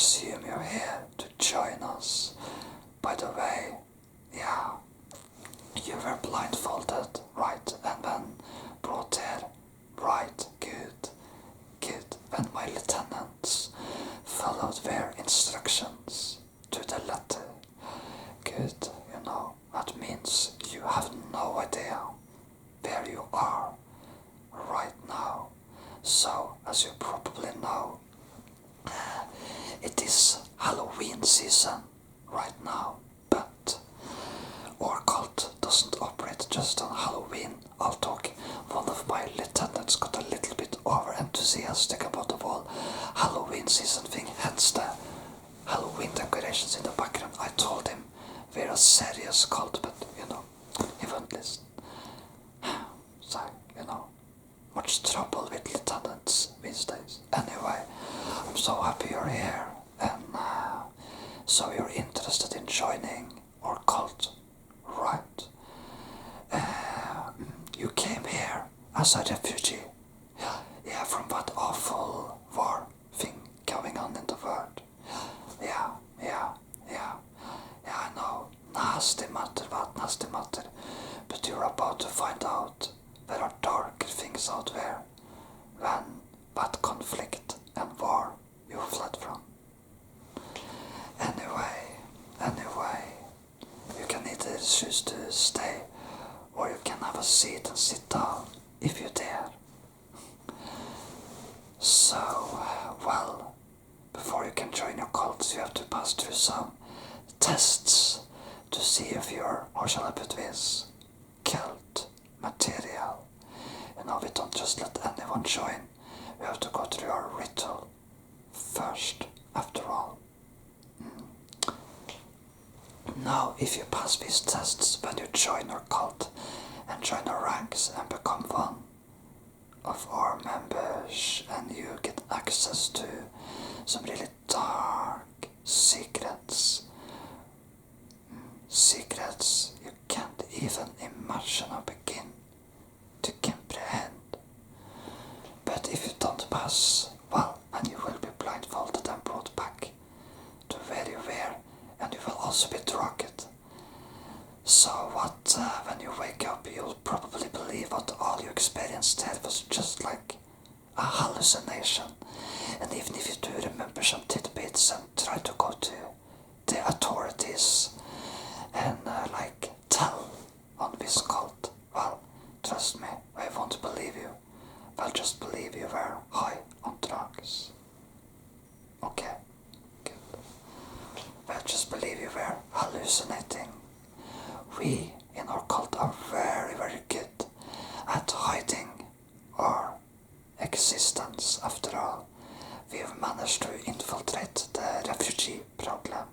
assume you're here to join us. By the way, yeah, you were blindfolded, right, and then brought here, right, good. When my lieutenants followed their instructions to the letter. Good, that means you have no idea where you are right now. So, as you probably know, it is Halloween season right now, but our cult doesn't operate just on Halloween. I'll talk. One of my lieutenants got a little bit over enthusiastic about the whole Halloween season thing, hence the Halloween decorations in the background. I told him we're a serious cult, but he wouldn't listen. So, much trouble with lieutenants these days. Anyway, I'm so happy you're here, and so you're interested in joining our cult, right? You came here as a refugee, yeah, from that awful war thing going on in the world. Yeah, I know, nasty matter, but you're about to find out there are darker things out there than that conflict and war you fled from. Anyway, you can either choose to stay or you can have a seat and sit down if you dare. So, well, before you can join your cult, you have to pass through some tests to see if you're, how shall I put this, cult material. We don't just let anyone join. We have to go through our ritual first, after all. Now, if you pass these tests, when you join our cult and join our ranks and become one of our members, and you get access to some really dark secrets you can't even imagine or begin to comprehend. But if you don't pass, well, and you will be blindfolded and brought back to where you were, and you will also be drugged. So when you wake up, you'll probably believe what all you experienced there was just like a hallucination. And even if you do remember some tidbits and try to go to the authorities and tell on this cult, well, trust me, I won't believe you. I'll just believe you were high on drugs. Okay, good. I'll just believe you were hallucinating. We in our cult are very, very good at hiding our existence. After all, we've managed to infiltrate the refugee program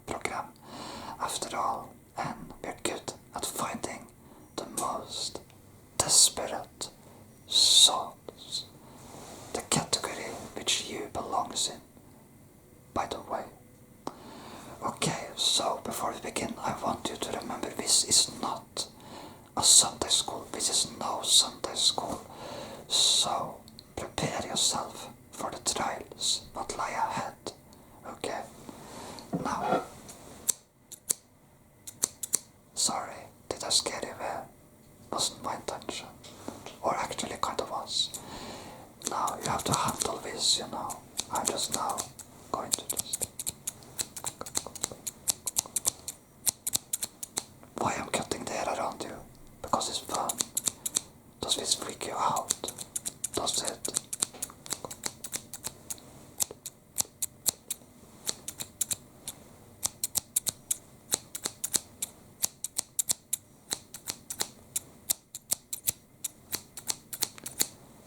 after all, and we're good at finding the most desperate souls, the category which you belongs in, by the way. Okay, so before we begin, I want you to remember this is not a Sunday school. This is no Sunday school. So prepare yourself for the trials that lie ahead. Okay? Now, sorry, did I scare you there? Wasn't my intention. Or actually kind of was. Now you have to handle this, I'm just now going to just... Why I'm cutting the hair around you? Because it's fun. Does this freak you out? Does it?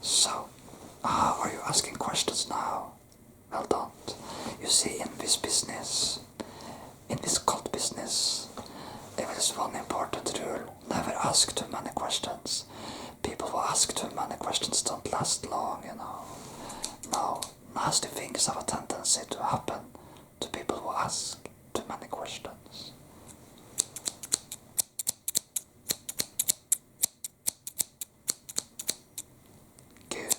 So, are you asking questions now? Well, don't. You see, in this business, in this cult business, there is one important rule. Never ask too many questions. People who ask too many questions don't last long, No, nasty things have a tendency to happen to people who ask too many questions. Good.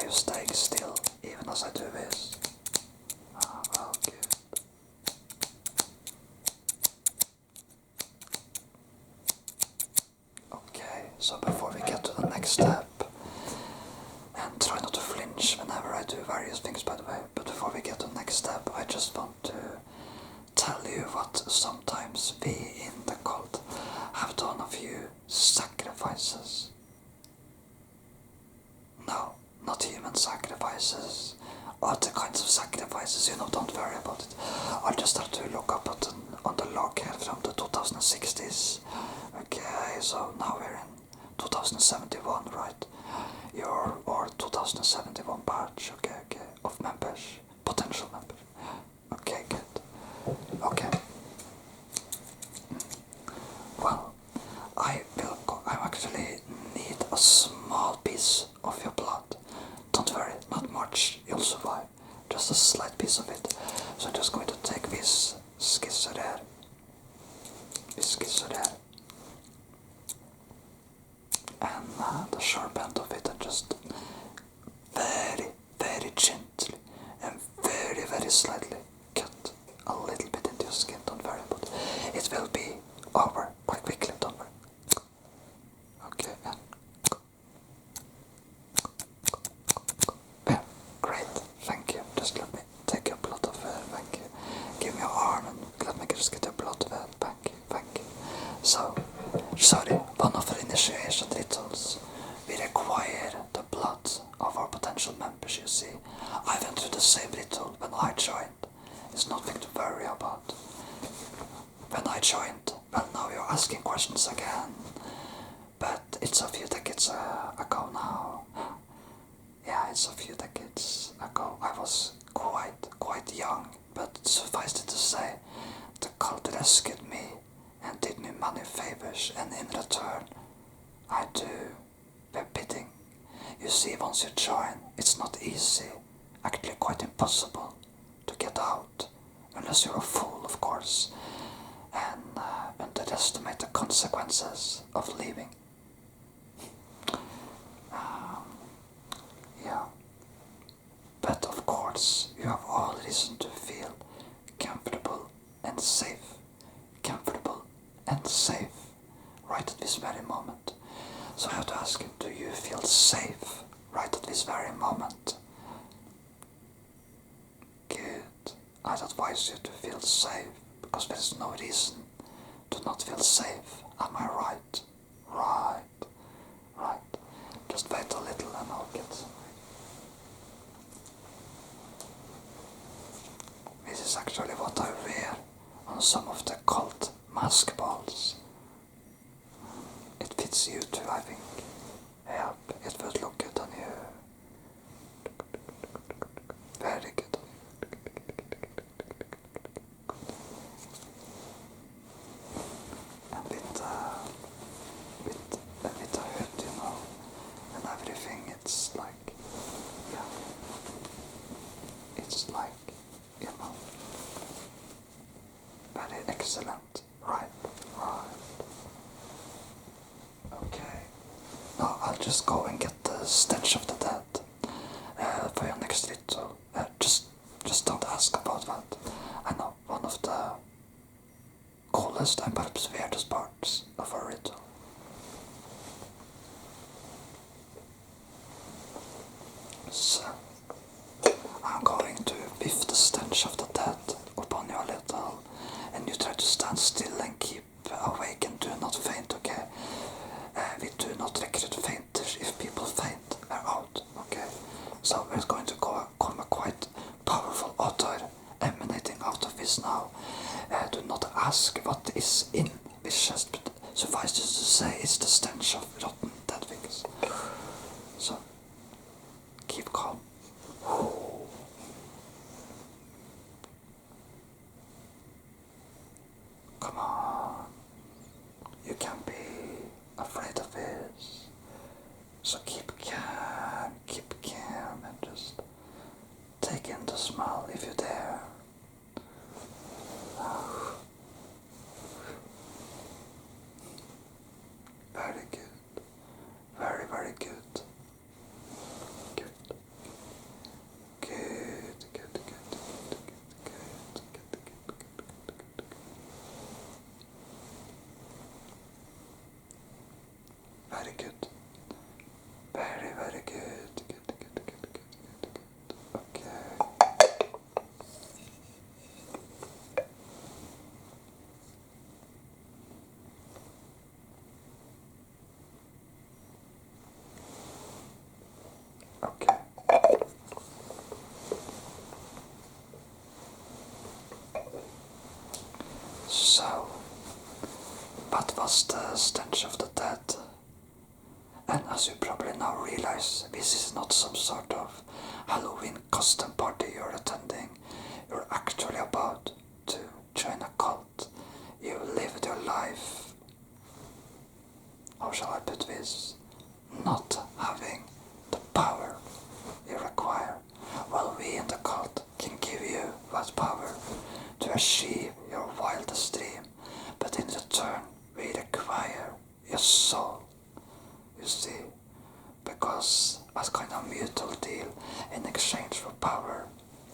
You're staying still, even as I do this. before we get to the next step. And try not to flinch whenever I do various things, by the way. But before we get to the next step, I just want to tell you what sometimes we in the cult have done a few sacrifices. No, not human sacrifices. Other kinds of sacrifices, don't worry about it. I'll just have to look up on the log here from the 2060s. Okay, so now we're in 2071, right? Or 2071 batch, okay, of members, potential members. Okay, good. Okay. Well, I actually need a small piece of your blood. Don't worry, not much, you'll survive. Just a slight piece of it. So I'm just going to take this skisser there. And the sharp end of it, and just very, very gently and very, very slightly cut a little bit into your skin. Don't worry about it. It will be over quite quickly, don't worry. Okay, and yeah, great, thank you. Just let me take your blood off there, thank you. Give me your arm and let me just get your blood there, thank you. So, sorry, one of the initiation rituals, we require the blood of our potential members, you see. I went through the same ritual when I joined. It's nothing to worry about. When I joined, well, now you're asking questions again. But it's a few decades ago now. Yeah, it's a few decades ago. I was quite young, but suffice it to say, the cult rescued me and did me many favors, and in return, I do their bidding. You see, once you join, it's not easy, actually quite impossible, to get out, unless you're a fool, of course, and underestimate the consequences of leaving. Yeah, but of course, you have all reason to feel comfortable and safe. Comfortable and safe, right at this very moment. So I have to ask you, do you feel safe right at this very moment? Good. I'd advise you to feel safe, because there is no reason to not feel safe. Am I right? Right. Just wait a little and I'll get some. This is actually what I wear on some of the cult mask balls. It fits you too, I think. Yep, it would look good on you. Very good on you. And with the hood, and everything, it's like, yeah, it's like, very excellent, right. Okay, now I'll just go and get the stench of the dead for your next ritual. Just don't ask about that. I know, one of the coolest and perhaps weirdest parts of our ritual. So, I'm going to whiff the stench of the dead upon you a little, and you try to stand still and keep awake and do not faint, okay? We do not recruit fainters. If people faint, they're out, okay? So there's going to come a quite powerful odor emanating out of this now. Do not ask what is in this chest, but suffice it to say it's the stench of rotten dead things. So, keep calm. Come on. You can't be afraid of this. So keep calm, and just take in the smell if you dare. Very good. Very, very good. Very good. Very, very good. Good. Okay. Okay. So, what was the stench of the dead? And as you probably now realize, this is not some sort of Halloween custom party you're attending. You're actually about to join a cult. You lived your life, how shall I put this, not having the power you require. Well, we in the cult can give you that power to achieve your wildest dream, but in return we require your soul. You see, because as kind of mutual deal, in exchange for power,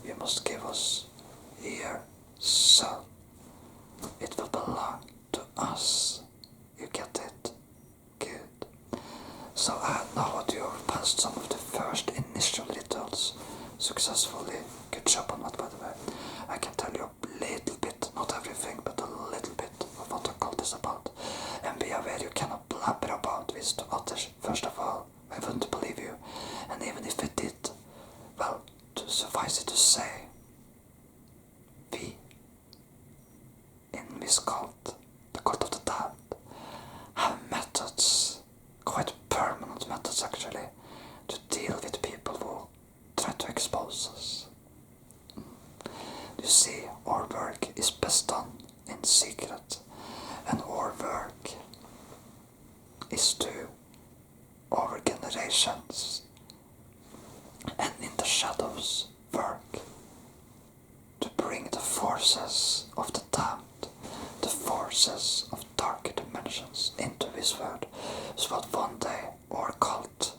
you must give us your soul. It will belong to us. You get it? Good. So now that you've passed some of the first initial rituals successfully, good job on that by the way, I can tell you a little bit, not everything, but a little bit of what the cult is about. And be aware you cannot blabber about this to others. First of all, I wouldn't believe you, and even if it did, well, to suffice it to say, we in this cult, the cult of the damned, have methods, quite permanent methods actually, to deal with people who try to expose us. You see, our work is best done in secret, and our work is to, over generations, and in the shadows, work to bring the forces of the damned, the forces of darker dimensions into this world, so that one day our cult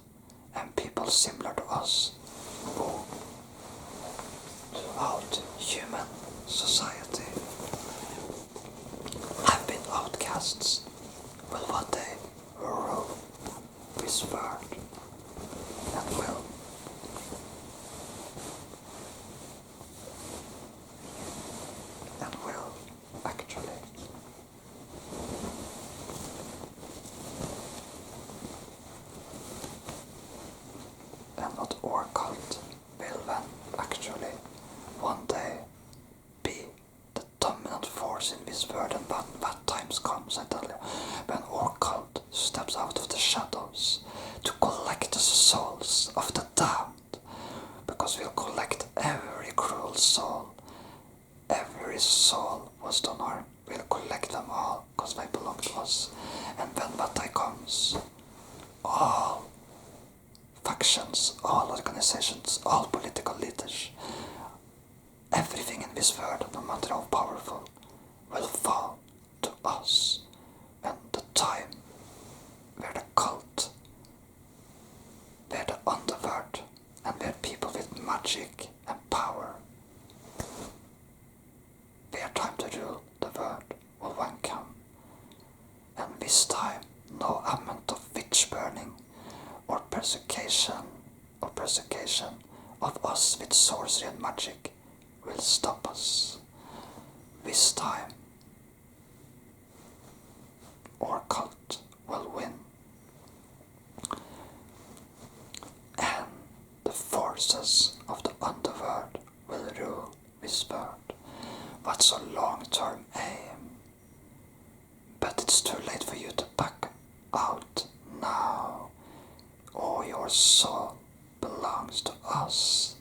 and people similar to us who throughout human society have been outcasts will one day rule this world and will actually and not our cult will then actually one day be the dominant force in this world, and when that time comes, I tell you, when our cult steps out of the shadows to collect the souls of the damned, because we'll collect every cruel soul, every soul was done harm, we'll collect them all, because they belong to us, and when that day comes, all factions, all organizations, all political leaders, everything in this world, no matter how powerful, will fall to us. And the time where the cult, where the underworld, and where people with magic and power, their time to rule the world will one come. And this time, no amount of witch burning or persecution of us with sorcery and magic will stop us. This time, our cult will win. And the forces of the underworld will rule this world. That's a long-term aim. But it's too late for you to back out now. All your soul belongs to us.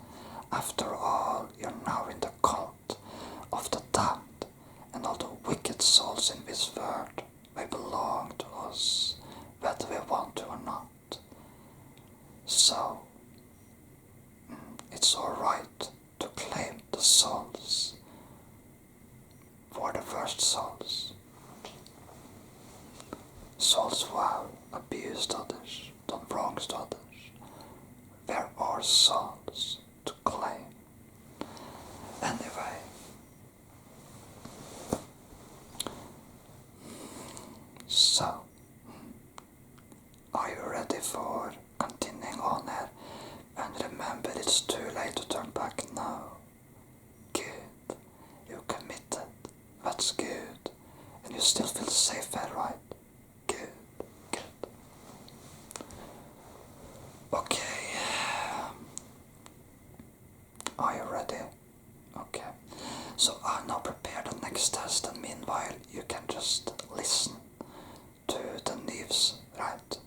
After all, you're now in the cult of the damned, and all the wicked souls in this world, they belong to us, whether we want to or not. So, it's alright to claim the souls for the first souls. Souls who have abused others, done wrongs to others. There are souls to claim. Anyway, so, are you ready for continuing on here. And remember, it's too late to turn back now. Good. You committed. That's good. And you still feel safe here, right? Good. Good. Okay. Are you ready? Okay. So I'll now prepare the next test, and meanwhile you can just listen to the news, right?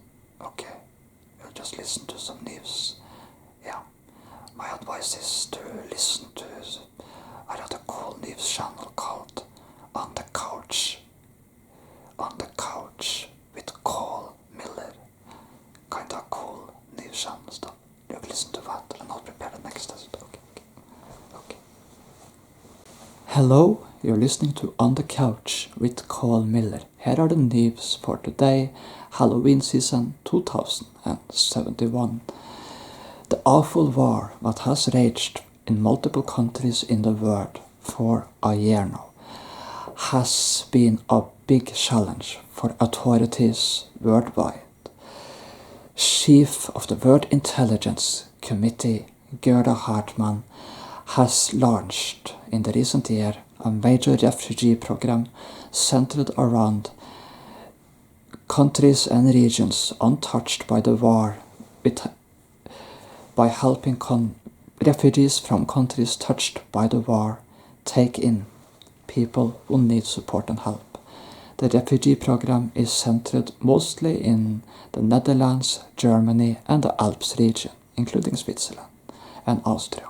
Okay. You'll just listen to some news. Yeah. My advice is to listen to a rather cool news channel called On the Couch. On the Couch with Cole Miller. Kinda cool news channel stuff. You can listen to that and I'll prepare the next test. Okay. Hello, you're listening to On the Couch with Cole Miller. Here are the news for today, Halloween season 2071. The awful war that has raged in multiple countries in the world for a year now has been a big challenge for authorities worldwide. Chief of the World Intelligence Committee, Gerda Hartmann, has launched in the recent year a major refugee program centered around countries and regions untouched by the war by helping refugees from countries touched by the war take in people who need support and help. The refugee program is centered mostly in the Netherlands, Germany and the Alps region, including Switzerland and Austria.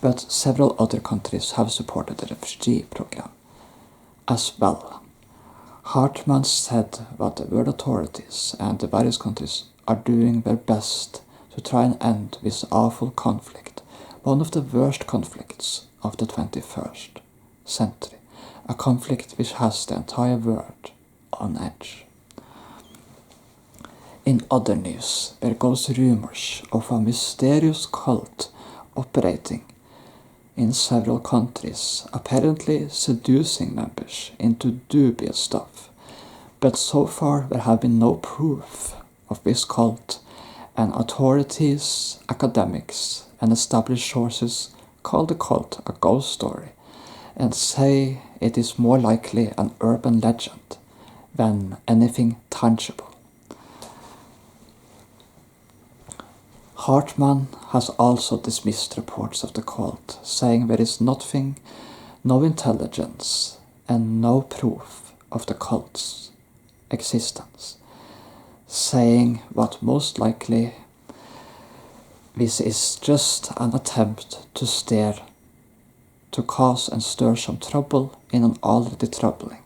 But several other countries have supported the refugee program as well. Hartmann said that the world authorities and the various countries are doing their best to try and end this awful conflict, one of the worst conflicts of the 21st century, a conflict which has the entire world on edge. In other news, there goes rumors of a mysterious cult operating in several countries, apparently seducing members into dubious stuff. But so far there have been no proof of this cult, and authorities, academics, and established sources call the cult a ghost story and say it is more likely an urban legend than anything tangible. Hartmann has also dismissed reports of the cult, saying there is nothing, no intelligence, and no proof of the cult's existence, saying that most likely this is just an attempt to cause and stir some trouble in an already troubling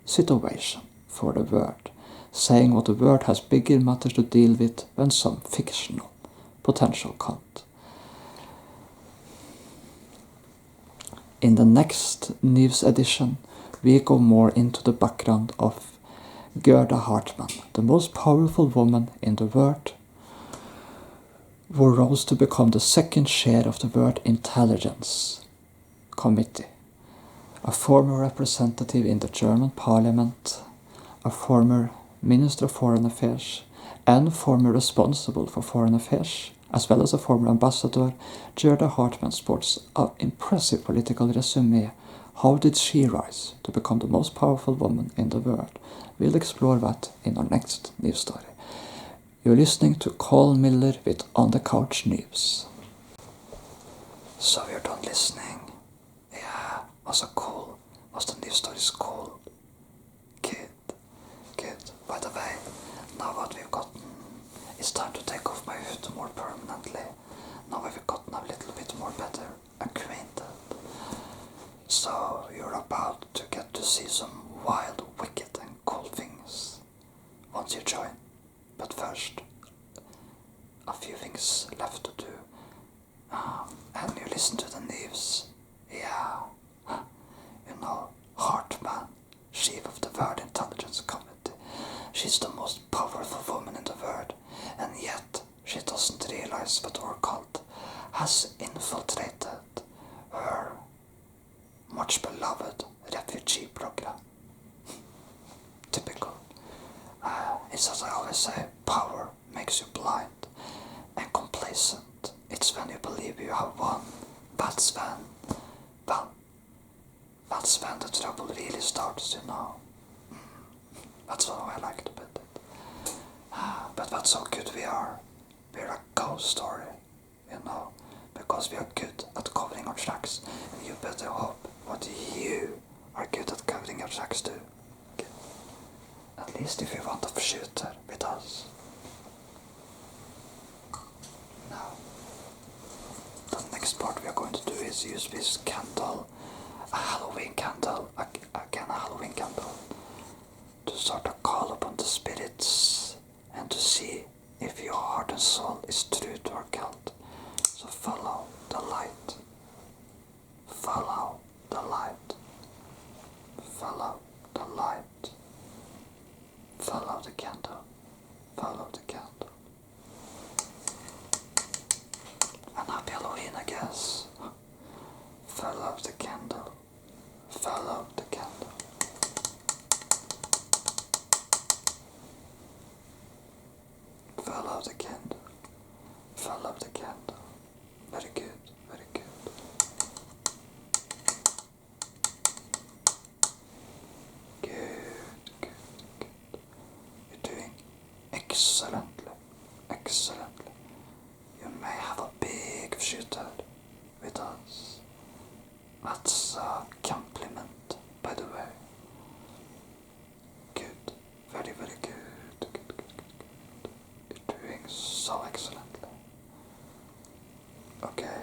situation for the world, saying that the world has bigger matters to deal with than some fictional potential cult. In the next news edition, we go more into the background of Gerda Hartmann, the most powerful woman in the world, who rose to become the second chair of the World Intelligence Committee, a former representative in the German parliament, a former Minister of Foreign Affairs, and former responsible for foreign affairs, as well as a former ambassador. Gerda Hartmann sports an impressive political resume. How did she rise to become the most powerful woman in the world? We'll explore that in our next news story. You're listening to Cole Miller with On the Couch News. So you're done listening? Yeah, was it cool? Was the news stories cool? Good. By the way, now what we've gotten, it's time to take off my hood more permanently. Now we've gotten a little bit more better acquainted. So you're about to get to see some wild, wicked and cool things once you join. But first, a few things left to do. And you listen to the news. Yeah. You know, Hartmann, chief of the World Intelligence Committee. She's the most powerful woman in the world, and yet she doesn't realize that our cult has infiltrated her much beloved refugee program. Typical. It's as I always say, power makes you blind and complacent. It's when you believe you have won. That's when the trouble really starts, you know. That's how I like to put it. But that's so good we are. We're a ghost story, you know, because we are good at covering our tracks. And you better hope what you are good at covering your tracks too. Okay. At least if you want a shooter with us. Now, the next part we are going to do is use this candle, a Halloween candle, again a Halloween candle, to sort of call upon the spirits and to see if your heart and soul is true to our cult. So follow the light. Follow the light. Follow the light. Follow the candle. Follow the candle. And happy Halloween, I guess. Follow the candle. Follow the candle. Follow the candle. Follow the candle. Very good, very good. Good, good, good. You're doing excellently, excellently. You may have a big shooter with us. That's a compliment, by the way. Good, very, very good. Good, good, good, good. You're doing so excellently. Okay.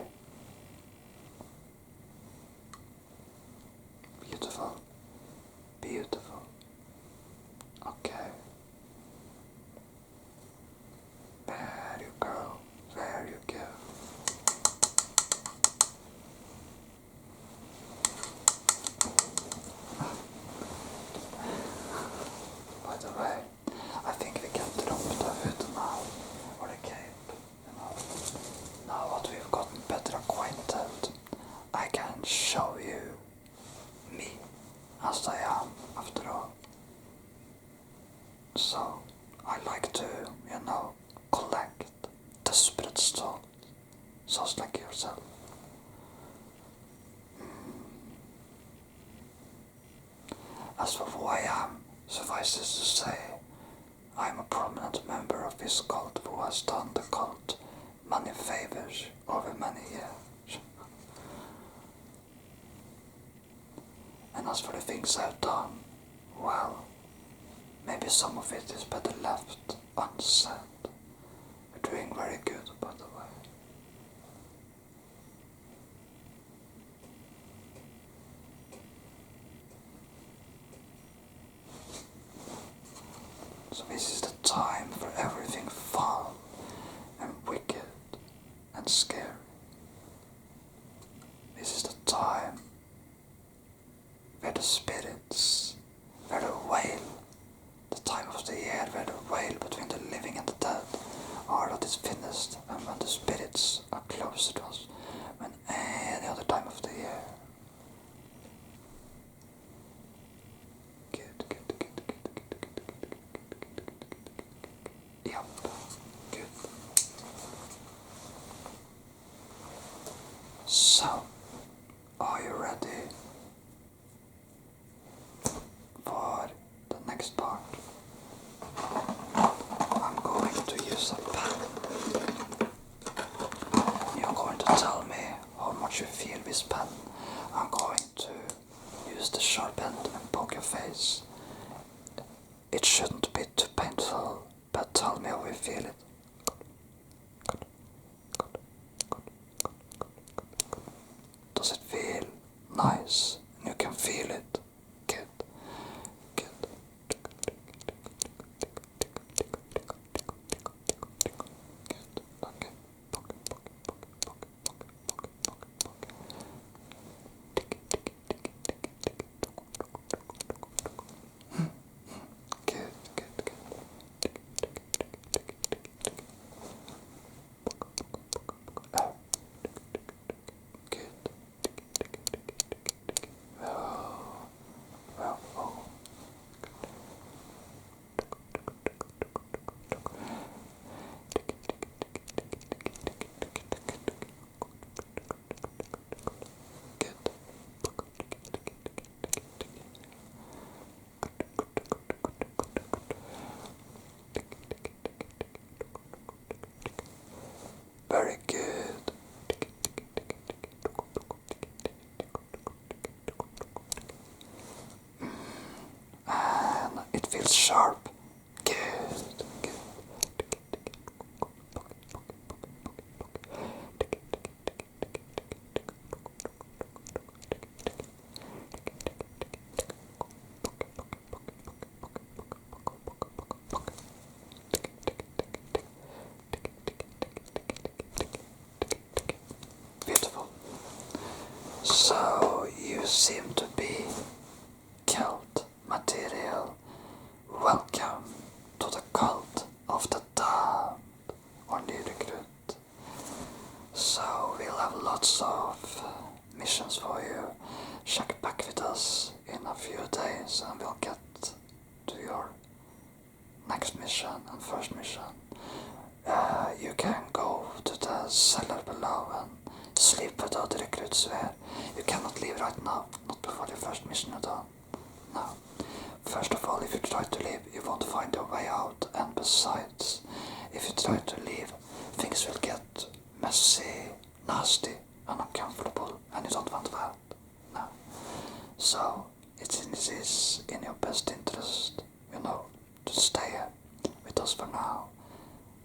Beautiful. Beautiful. Okay. There you go. There you go. By the way, I think we can drop the hood now, or the cape, you know. Now that we've gotten better acquainted, I can show you me as I am, after all. So, I like to, you know, collect desperate souls like yourself. As for who I am, suffices to say, I am a prominent member of this cult who has done the cult many favors over many years. And as for the things I've done, well, maybe some of it is better left unsaid. You're doing very good, by the way. So this is the time for everything foul and wicked and scary. This is the time where the spirits, where the wail, the time of the year where the wail between the living and the dead are at its thinnest, and when the spirits are closer to us than any other time of the year. Good, good, good, good, good, good, good, good, good, good. Yep, good. So, are you ready for the next part? I'm going to use a pen. You're going to tell me how much you feel this pen. I'm going to use the sharp end and poke your face. It shouldn't be too painful, but tell me how you feel it. Good. Good. Good. Good. Good. Good. Good. Very good. And it feels sharp. Good. Beautiful. So you seem to be cult material. Welcome to the cult of the damned, or new recruit. So we'll have lots of missions for you. Check back with us in a few days and we'll get to your next mission and first mission. You can go to the cellar below and sleep with other recruits there. You cannot leave right now, not before the first mission is done. No. First of all, if you try to leave, you won't find your way out, and besides, if you try to leave, things will get messy, nasty, and uncomfortable, and you don't want that. No. So, it is in your best interest, to stay with us for now.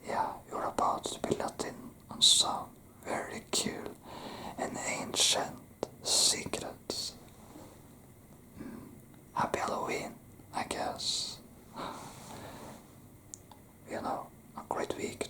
Yeah, you're about to be let in on some very cool and ancient secrets. Happy Halloween, I guess. A great week